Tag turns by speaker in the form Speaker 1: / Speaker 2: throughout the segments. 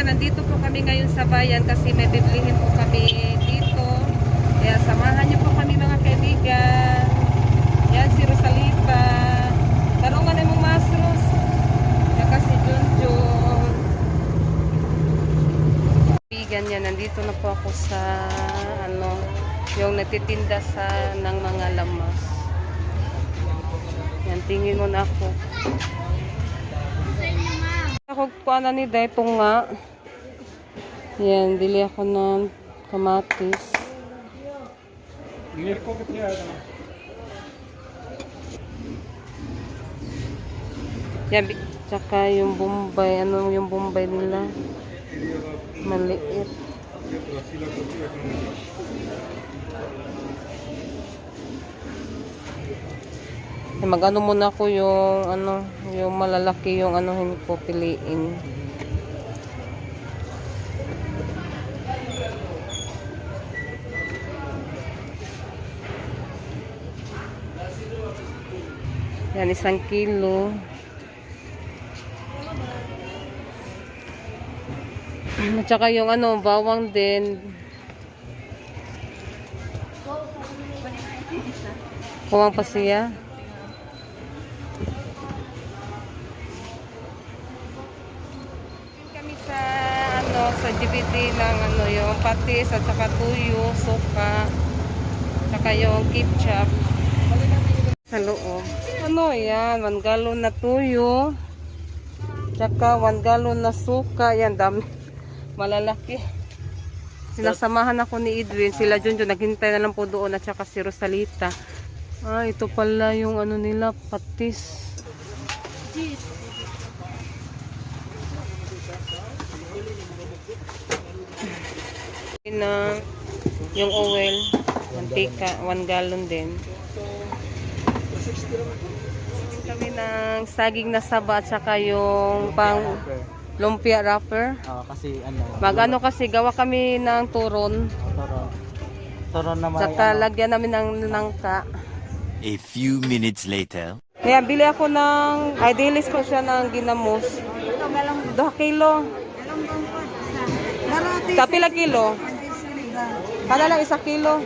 Speaker 1: Nandito po kami ngayon sa bayan kasi may biblihin po kami dito. Kaya samahan niyo po kami mga kaibigan. Yan si Rosalita. Tarungan na mong masros. Yan kasi Junjun. Kaibigan niya, nandito na po ako sa yung nagtitinda ng mga lamas. Yan, tingin mo na ako. Ako kuha na ni Day, tunga. Yan, bili ako ng kamatis. Yan, tsaka yung Bombay. Ano yung Bombay nila? Maliit. Mag-ano muna ko yung yung malalaki yung hindi ko piliin. Yan, 1 kilo. At saka yung bawang din. Bawang pa siya. Kami sa GBT lang yung patis at saka tuyo, suka, saka yung ketchup sa loob. Yan, 1 galon na tuyo, saka 1 galon na suka. Yan, dami, malalaki. Sinasamahan ako ni Edwin, sila Junjun, naghintay na lang po doon, at saka si Rosalita. Ito pala yung nila, patis. Yung oil, mantika, 1 galon din. Kami ng saging na saba at saka yung pang lumpia wrapper.
Speaker 2: Kasi
Speaker 1: kasi gawa kami ng turon. Turon na may saka lagyan namin ng nangka.
Speaker 3: A few minutes later.
Speaker 1: Kaya bili ako dilis ko siya ng ginamos. 2 kilo. Kapila kilo? Kada lang 1 kilo.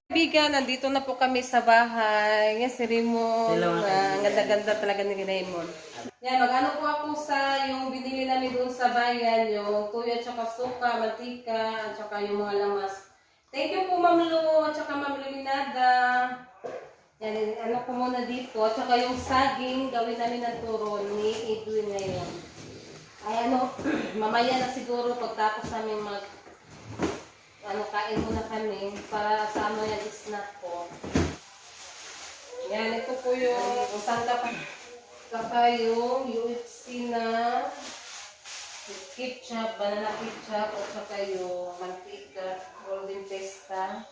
Speaker 1: Kaibigan, nandito na po kami sa bahay. Yan si Raymond. Ang ganda-ganda talaga ni Raymond. Yan, mag-ano po ako sa yung binili namin doon sa bayan, yung tuyo at saka suka, mantika, at saka yung mga lamas. Thank you po Ma'am Lu at saka Ma'am Luminada. Yan, ko muna dito. At saka yung saging, gawin namin ng turon ni Edwin ngayon. Ay mamaya na siguro pagtapos namin kain muna kami para sa yung snack ko. Yan, ito po yung sangkap. Saka yung UFC na ketchup, banana ketchup, at saka yung mantika, golden pesta,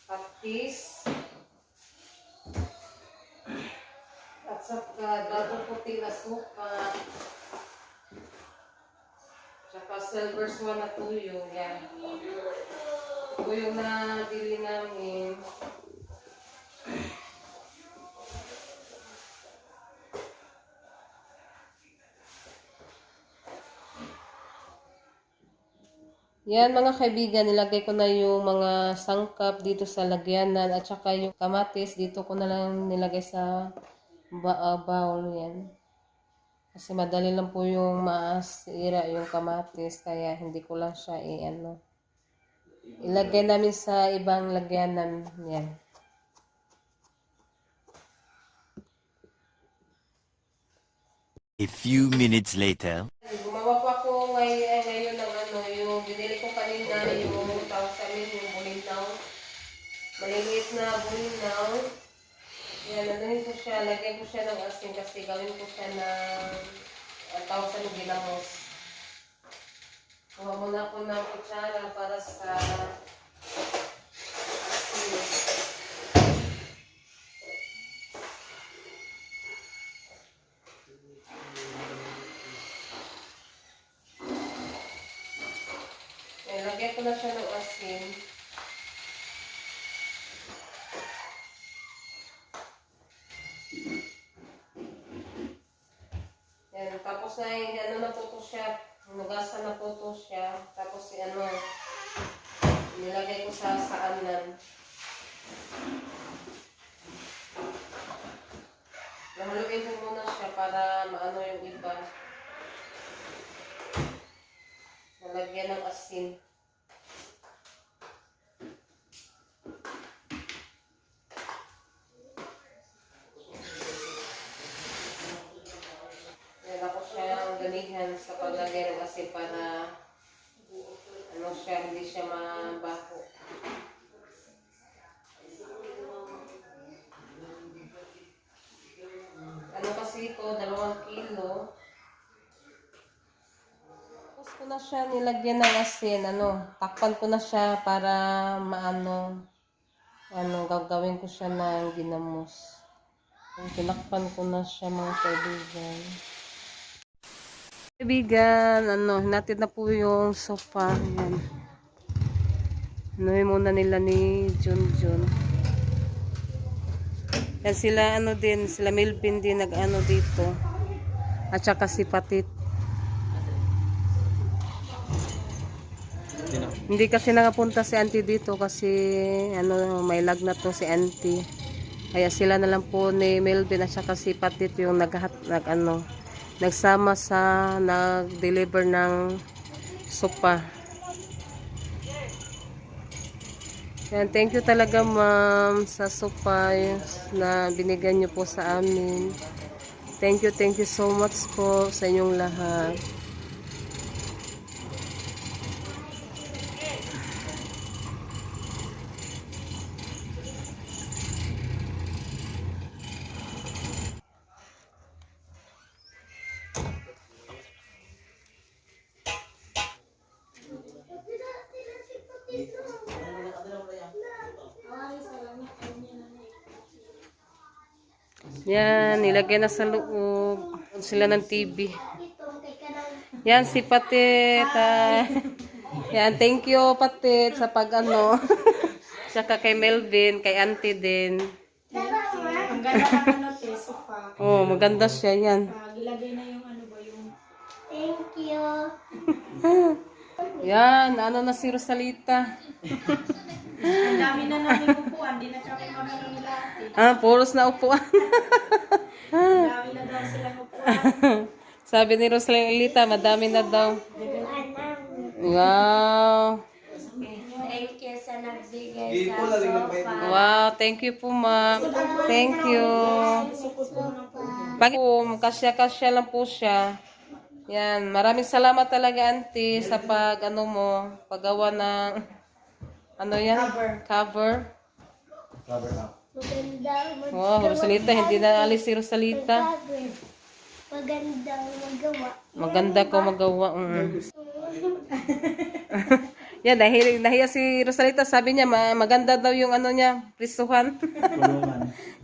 Speaker 1: patis, at saka bago puti na suka, saka silver swan na tuyo. Yan. Ito yung nabili namin. Yan mga kaibigan, nilagay ko na yung mga sangkap dito sa lagyanan at saka yung kamatis dito ko na lang nilagay sa bowl. Yan. Kasi madali lang po yung maasira yung kamatis, kaya hindi ko lang siya ilagay namin sa ibang lagyanan. Yan.
Speaker 3: A few minutes later.
Speaker 1: Gumawa po ako ngayon ng yung binili ko kanina, yung tawag sa amin, yung bulinaw. Maliliit na bulinaw. Yan, ko siya, lagyan ko siya ng asin kasi gawin ko siya ng Ang tawag sa ginamos. Kuha muna ako ng kutsara para sa asin. Lagyan ko na siya ng asin. Yan, tapos na ano na po to siya, nugasan na po to siya. Tapos ano, nilagay ko sa saanan. Nahaluin ko muna siya para maano yung iba. Nalagyan ng asin. Yan ako siya ganihan sa paglagay ng asin para ano siya, hindi siya mabaho. Ano kasi ito, 2 kilo. Tapos ko na siya nilagyan ng asin, takpan ko na siya para gagawin ko siya ng ginamos. Tinakpan ko na siya mga kaibigan. Kaibigan, hinatid na po yung sofa. Yan. Anuhin muna nila ni Junjun. Yan sila, sila Melvin din dito. At saka si Patit. Hindi kasi nakapunta si auntie dito kasi may lagnat to si auntie. Kaya sila na lang po ni Melvin at saka si Patit yung nagsama sa nag-deliver ng sopa. Yan, thank you talaga ma'am sa sopa na binigyan niyo po sa amin. Thank you so much po sa inyong lahat. Yan, nilagay na sa loob. Sila ng TV. Yan, si Patit. Yan, thank you Patit sa Saka kay Melvin, kay auntie din.
Speaker 2: Ang ganda ng sofa.
Speaker 1: Oh, maganda siya yan.
Speaker 2: Gilagay na yung yung...
Speaker 4: Thank you.
Speaker 1: Yan, na si Rosalita.
Speaker 2: Ang dami na namin upuan, di na kami mamamilati.
Speaker 1: Puros na upuan.
Speaker 2: Ang dami na daw sila upuan.
Speaker 1: Sabi ni Rosalita, madami na daw.
Speaker 4: Anang.
Speaker 1: Wow.
Speaker 4: Thank you sa nagbigay sa sofa.
Speaker 1: Wow, thank you po ma'am. Thank you. Kasya-kasya lang po siya. Yan, maraming salamat talaga auntie sa paggawa ng cover.
Speaker 4: Maganda.
Speaker 1: Wow, Rosalita, hindi na alis si Rosalita.
Speaker 4: Magandang magawa.
Speaker 1: Maganda ko magawa. Yan, dahil nahiya si Rosalita, sabi niya, maganda daw yung niya, prisuhan.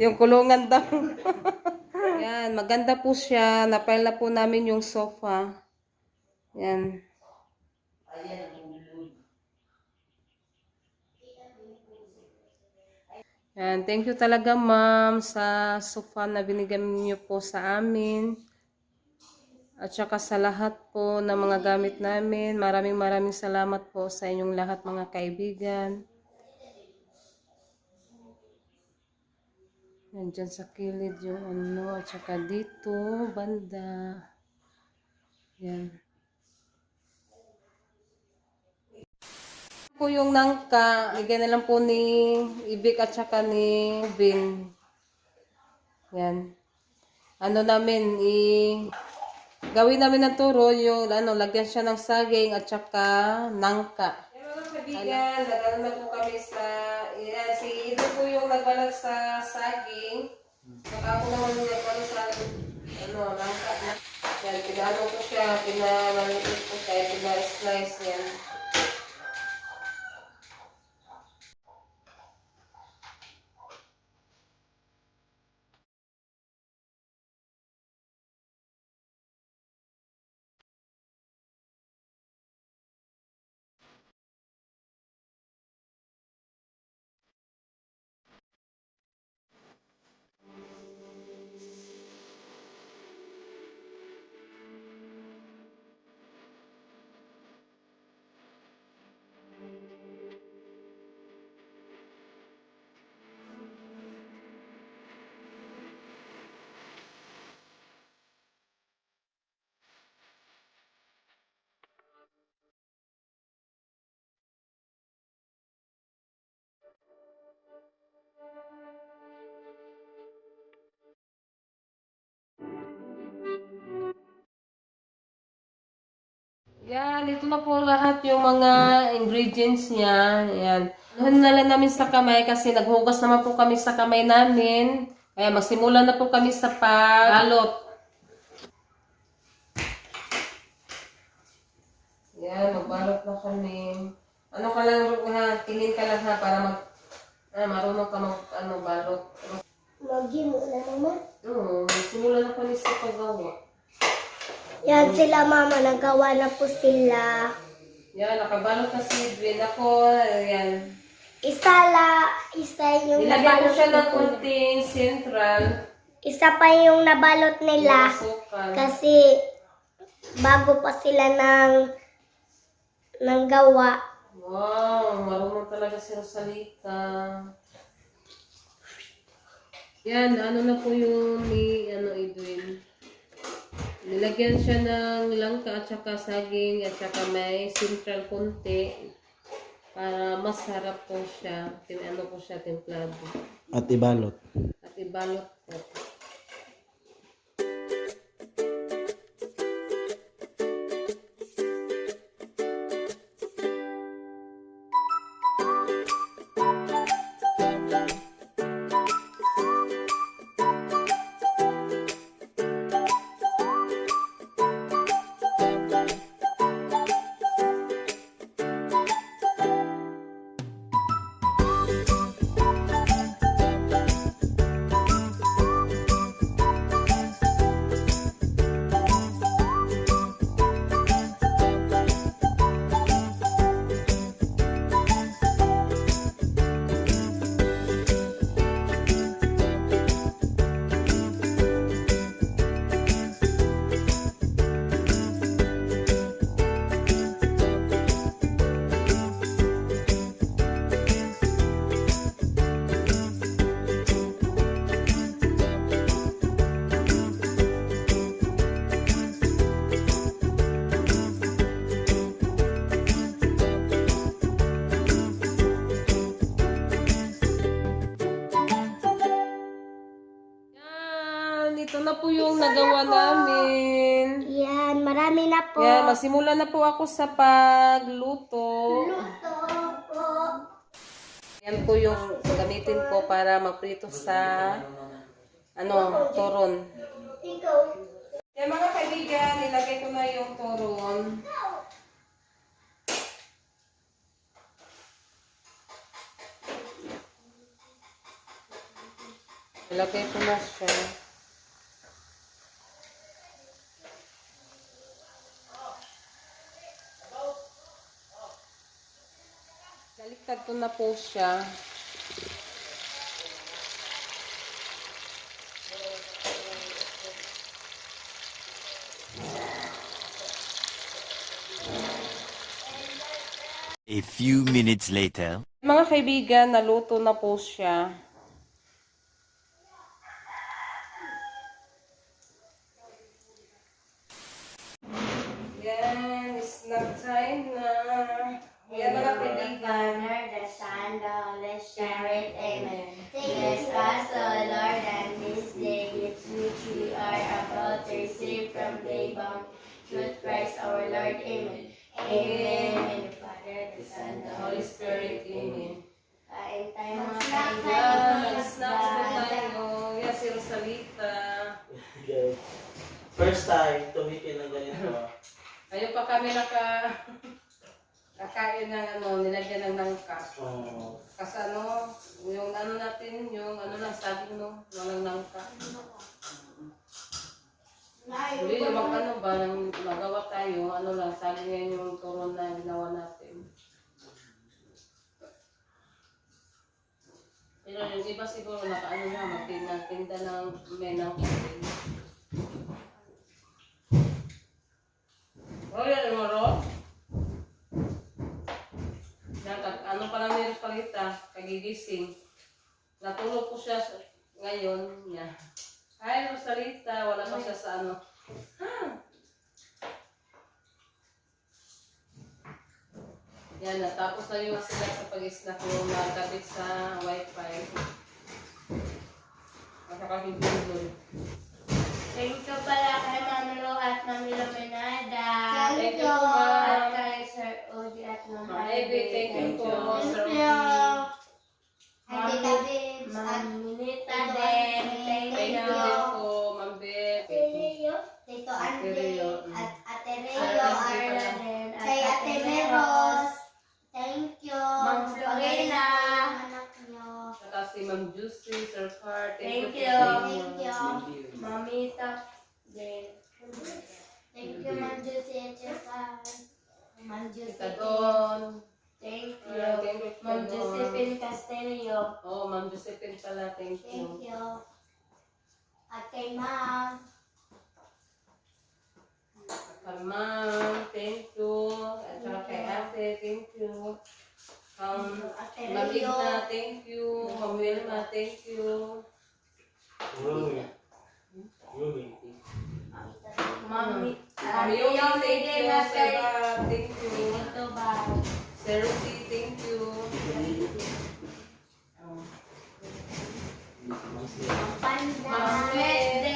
Speaker 1: Yung kulungan daw. Yan, maganda po siya. Napile na po namin yung sofa. Yan. Yan, thank you talaga ma'am sa sofa na binigyan niyo po sa amin. At saka sa lahat po ng mga gamit namin. Maraming salamat po sa inyong lahat mga kaibigan. Yan dyan sa kilid yung at saka dito, banda. Yan. Po yung nangka, ligay na lang po ni Ibik at saka ni Vin. Yan. Gawin namin ng turo yung lagyan siya ng saging at saka nangka. Mga kaibigan, nagano na po kami si Ido po yung nagbalag sa saging. Saka ako naman yung nagbalag sa nangka. Yan, pinano ko siya, pinamaliit ko siya, pina-slice yan. Yan, ito na po lahat yung mga ingredients niya. Yan. Anuhin na lang namin sa kamay kasi naghugas naman po kami sa kamay namin. Kaya magsimula na po kami sa pagbalot. Yan, magbalot na kami. Ano ka lang, ha? Tingin ka lang ha para marunong ka balot.
Speaker 4: Lagi mo na naman.
Speaker 1: Oo, magsimula na kami sa paggawa.
Speaker 4: Yan sila mama, nagawa na po sila.
Speaker 1: Yan, nakabalot na si Edwin. Ako, yan.
Speaker 4: Isa yung
Speaker 1: Nilagyan ko
Speaker 4: nabalot
Speaker 1: siya ng
Speaker 4: nila.
Speaker 1: konting central.
Speaker 4: Isa pa yung nabalot nila.
Speaker 1: Masukan.
Speaker 4: Kasi bago pa sila ng gawa.
Speaker 1: Wow, marunong talaga si Rosalita. Yan, ano na po yung ni Edwin. Nilagyan siya ng langka at saka saging at saka may central konti para masarap po siya. Ano po siya, templado.
Speaker 5: At ibalot.
Speaker 1: At ibalot po. Ito na po yung nagawa namin.
Speaker 4: Yan, marami na po.
Speaker 1: Yan, magsimula na po ako sa pagluto.
Speaker 4: Luto po.
Speaker 1: Yan po yung gamitin ko para magprito sa toron.
Speaker 4: Ikaw.
Speaker 1: Yan mga kaibigan, nilagay ko na yung toron. Nilagay ko na siya. Baliktad ko na po siya.
Speaker 3: A few minutes later.
Speaker 1: Mga kaibigan, naluto na po siya. Yan, snack time na. Yan mga kaibigan.
Speaker 4: Father, the Son, the Holy Spirit. Amen. Bless us, O Lord, and this day gifts which we are about to receive from thy bounty. Through Christ our Lord. Amen. Amen. And the Father, the Son, the Holy Spirit.
Speaker 1: Amen.
Speaker 4: Kain tayo mga
Speaker 1: Yan,
Speaker 4: kaibigan.
Speaker 1: snacks po tayo. Yan si Rosalita.
Speaker 5: First time, tumikin ng ganito.
Speaker 1: Ayun pa kami kakain ng nilagyan ng nangka.
Speaker 5: Oo.
Speaker 1: Kasi yung natin, yung lang saging walang nangka. Hindi naman nang magawa tayo, lang, saging yan yung turon na ginawa natin. Pero yung iba siguro magtinda ng menang putin. Oh, yan mo, Ro? Pa lang nila palita, kagigising. Natulog ko siya ngayon niya. Ay, Rosalita, wala pa siya sa Yan, natapos na yung sila sa pag-snack yung nagkabit sa wifi. Nakakagigil.
Speaker 4: Thank you pala kay Mami Ro at Mami Lomenada.
Speaker 1: Thank you, Ma'am.
Speaker 4: At kay Sir Odi at Ma'am
Speaker 1: Ivy, thank you po, Sir
Speaker 4: Thank you.
Speaker 1: Odi.
Speaker 4: At Tita Bibs at Minita din. Thank
Speaker 1: Thank you
Speaker 4: you.
Speaker 1: din po, Ma'am Beth.
Speaker 4: Tito Andre
Speaker 1: Rio.
Speaker 4: at Ate
Speaker 1: Ate
Speaker 4: Reo,
Speaker 1: Rio
Speaker 4: Arla
Speaker 1: pala.
Speaker 4: din. Kay Ate Meros. Thank you.
Speaker 2: Ma'am Florena.
Speaker 4: Anak niyo.
Speaker 1: Saka si Ma'am Juicy, Sir Car,
Speaker 2: Thank
Speaker 1: po
Speaker 2: you.
Speaker 1: sa inyo.
Speaker 4: Thank you.
Speaker 2: Mamita din.
Speaker 4: Thank you, Ma'am Juicy at Chika. Ma'am Juicy.
Speaker 1: Tita Don.
Speaker 2: Thank you.
Speaker 1: Thank you,
Speaker 2: Ma'am
Speaker 1: Tita Don.
Speaker 2: Josephine Castelio.
Speaker 1: Oh, Ma'am Josephine pala, thank
Speaker 4: Thank
Speaker 1: you.
Speaker 4: you. At kay Ma'am.
Speaker 1: Kay Ma'am, thank you. At saka kay Ate, thank you.
Speaker 4: Ate
Speaker 1: Ma'am
Speaker 4: Rio.
Speaker 1: Igna, thank you. Ma'am Wilma, thank you.
Speaker 5: Rumi. Rumi.
Speaker 2: Mami.
Speaker 1: Ma'am Yogi, thank you.
Speaker 2: na
Speaker 1: Sir
Speaker 2: kay
Speaker 1: Bob, thank you.
Speaker 2: Ito ba?
Speaker 1: Sir Rudy, thank you. Oh.
Speaker 4: Panda.
Speaker 1: Ma'am Wed,